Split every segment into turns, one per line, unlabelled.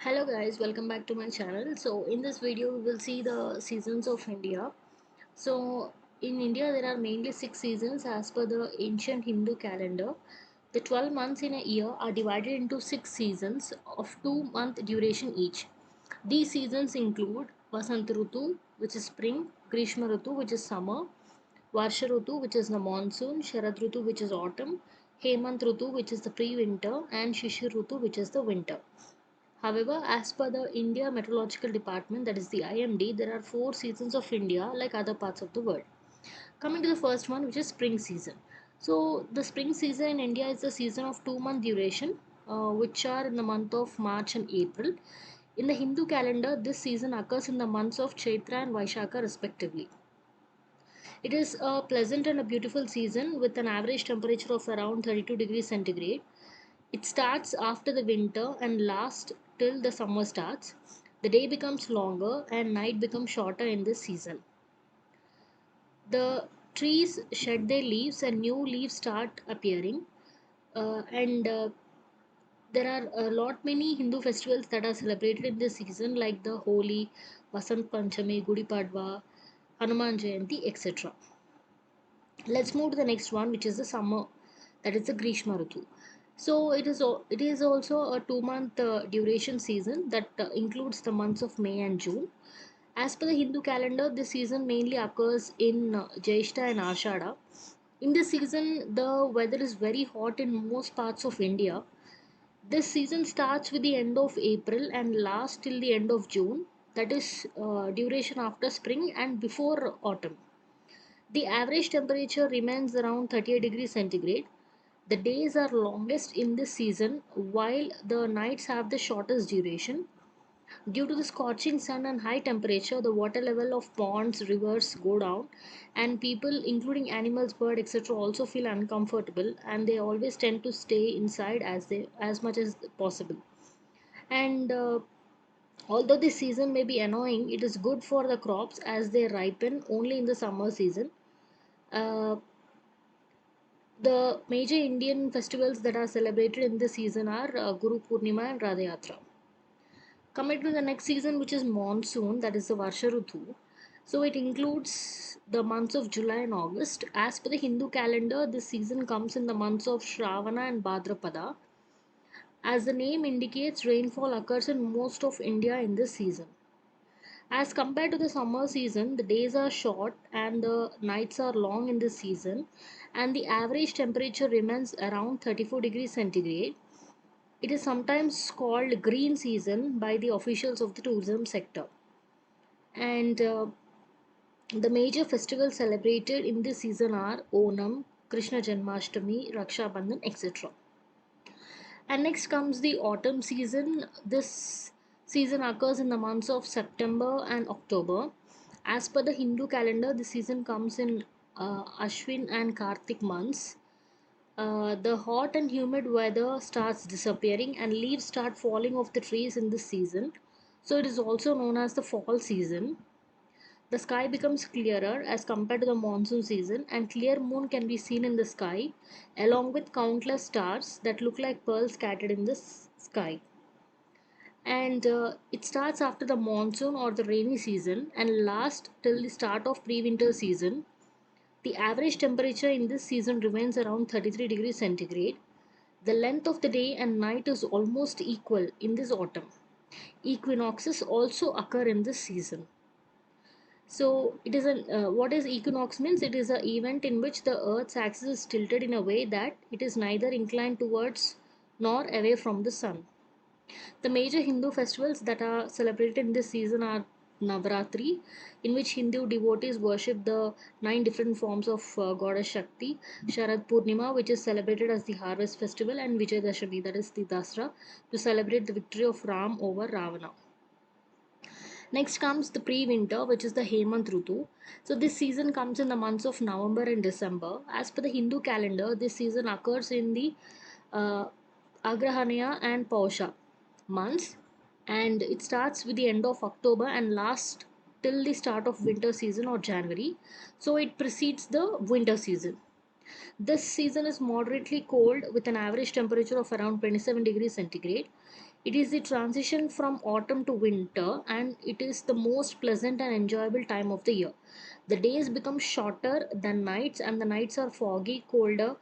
Hello guys, welcome back to my channel. So in this video we will see the seasons of India. So in India there are mainly 6 seasons as per the ancient Hindu calendar. The 12 months in a year are divided into 6 seasons of 2 month duration each. These seasons include Vasant Rutu, which is spring, Grishma Rutu, which is summer, Varsha Rutu, which is the monsoon, Sharad Rutu, which is autumn, Hemant Rutu, which is the pre-winter, and Shishir Rutu, which is the winter. However, as per the India Meteorological Department, that is the IMD, there are 4 seasons of India like other parts of the world. Coming to the first one, which is spring season. So, the spring season in India is a season of 2 month duration, which are in the month of March and April. In the Hindu calendar, this season occurs in the months of Chaitra and Vaishakha respectively. It is a pleasant and a beautiful season with an average temperature of around 32 degrees centigrade. It starts after the winter and lasts till the summer starts. The day becomes longer and night becomes shorter in this season. The trees shed their leaves and new leaves start appearing. And there are a lot many Hindu festivals that are celebrated in this season, like the Holi, Vasant Panchami, Gudi Padwa, Hanuman Jayanti, etc. Let's move to the next one, which is the summer, that is the Grishma Ritu. So it is also a 2 month duration season that includes the months of May and June. As per the Hindu calendar, this season mainly occurs in Jyeshtha and Ashada. In this season, the weather is very hot in most parts of India. This season starts with the end of April and lasts till the end of June. That is duration after spring and before autumn. The average temperature remains around 38 degrees centigrade. The days are longest in this season while the nights have the shortest duration. Due to the scorching sun and high temperature, the water level of ponds, rivers go down, and people, including animals, birds, etc., also feel uncomfortable, and they always tend to stay inside as much as possible. And although this season may be annoying, it is good for the crops as they ripen only in the summer season. Uh, the major Indian festivals that are celebrated in this season are Guru Purnima and Radha Yatra. Coming to the next season, which is monsoon, that is the Varsha Rutu. So it includes the months of July and August. As per the Hindu calendar, this season comes in the months of Shravana and Bhadrapada. As the name indicates, rainfall occurs in most of India in this season. As compared to the summer season, the days are short and the nights are long in this season, and the average temperature remains around 34 degrees centigrade. It is sometimes called green season by the officials of the tourism sector. And the major festivals celebrated in this season are Onam, Krishna Janmashtami, Raksha Bandhan, etc. And next comes the autumn season. This season occurs in the months of September and October. As per the Hindu calendar, the season comes in Ashwin and Kartik months. The hot and humid weather starts disappearing and leaves start falling off the trees in this season. So it is also known as the fall season. The sky becomes clearer as compared to the monsoon season, and clear moon can be seen in the sky, along with countless stars that look like pearls scattered in the sky. And it starts after the monsoon or the rainy season and lasts till the start of pre-winter season. The average temperature in this season remains around 33 degrees centigrade. The length of the day and night is almost equal in this autumn. Equinoxes also occur in this season. So it is what is equinox means? It is an event in which the Earth's axis is tilted in a way that it is neither inclined towards nor away from the sun. The major Hindu festivals that are celebrated in this season are Navaratri, in which Hindu devotees worship the 9 different forms of goddess Shakti, Sharad Purnima, which is celebrated as the harvest festival, and Vijayadashami, that is the Dasra, to celebrate the victory of Ram over Ravana. Next comes the pre-winter, which is the Hemant Rutu. So this season comes in the months of November and December. As per the Hindu calendar, this season occurs in the uh, Agrahanya and Pausha months, and it starts with the end of October and lasts till the start of winter season or January. So it precedes the winter season. This season is moderately cold with an average temperature of around 27 degrees centigrade. It is the transition from autumn to winter, and it is the most pleasant and enjoyable time of the year. The days become shorter than nights, and the nights are foggy, colder,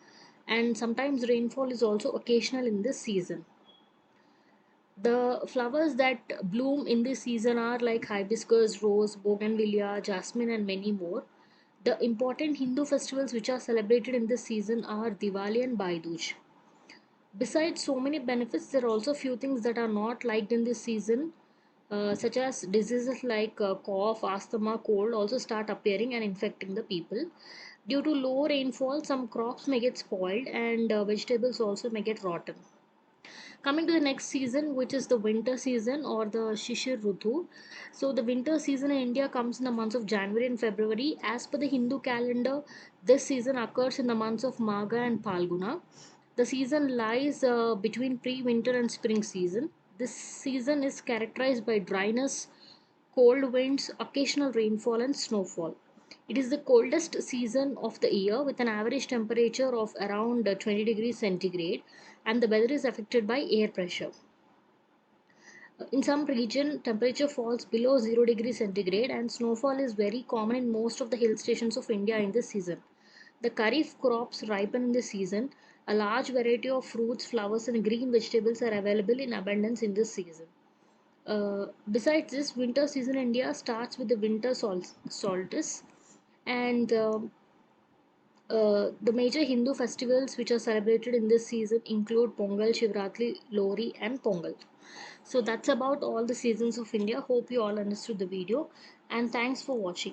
and sometimes rainfall is also occasional in this season. The flowers that bloom in this season are like hibiscus, rose, bougainvillea, jasmine, and many more. The important Hindu festivals which are celebrated in this season are Diwali and Bhai Dooj. Besides so many benefits, there are also few things that are not liked in this season, such as diseases like cough, asthma, cold also start appearing and infecting the people. Due to low rainfall, some crops may get spoiled, and vegetables also may get rotten. Coming to the next season, which is the winter season or the Shishir Rutu. So the winter season in India comes in the months of January and February. As per the Hindu calendar, this season occurs in the months of Magha and Palguna. The season lies between pre-winter and spring season. This season is characterized by dryness, cold winds, occasional rainfall, and snowfall. It is the coldest season of the year with an average temperature of around 20 degrees centigrade, and the weather is affected by air pressure. In some region, temperature falls below 0 degrees centigrade, and snowfall is very common in most of the hill stations of India in this season. The kharif crops ripen in this season. A large variety of fruits, flowers, and green vegetables are available in abundance in this season. Besides this, winter season in India starts with the solstice, and the major Hindu festivals which are celebrated in this season include Pongal, Shivratri, Lori, and Pongal. So that's about all the seasons of India. Hope you all understood the video, and thanks for watching.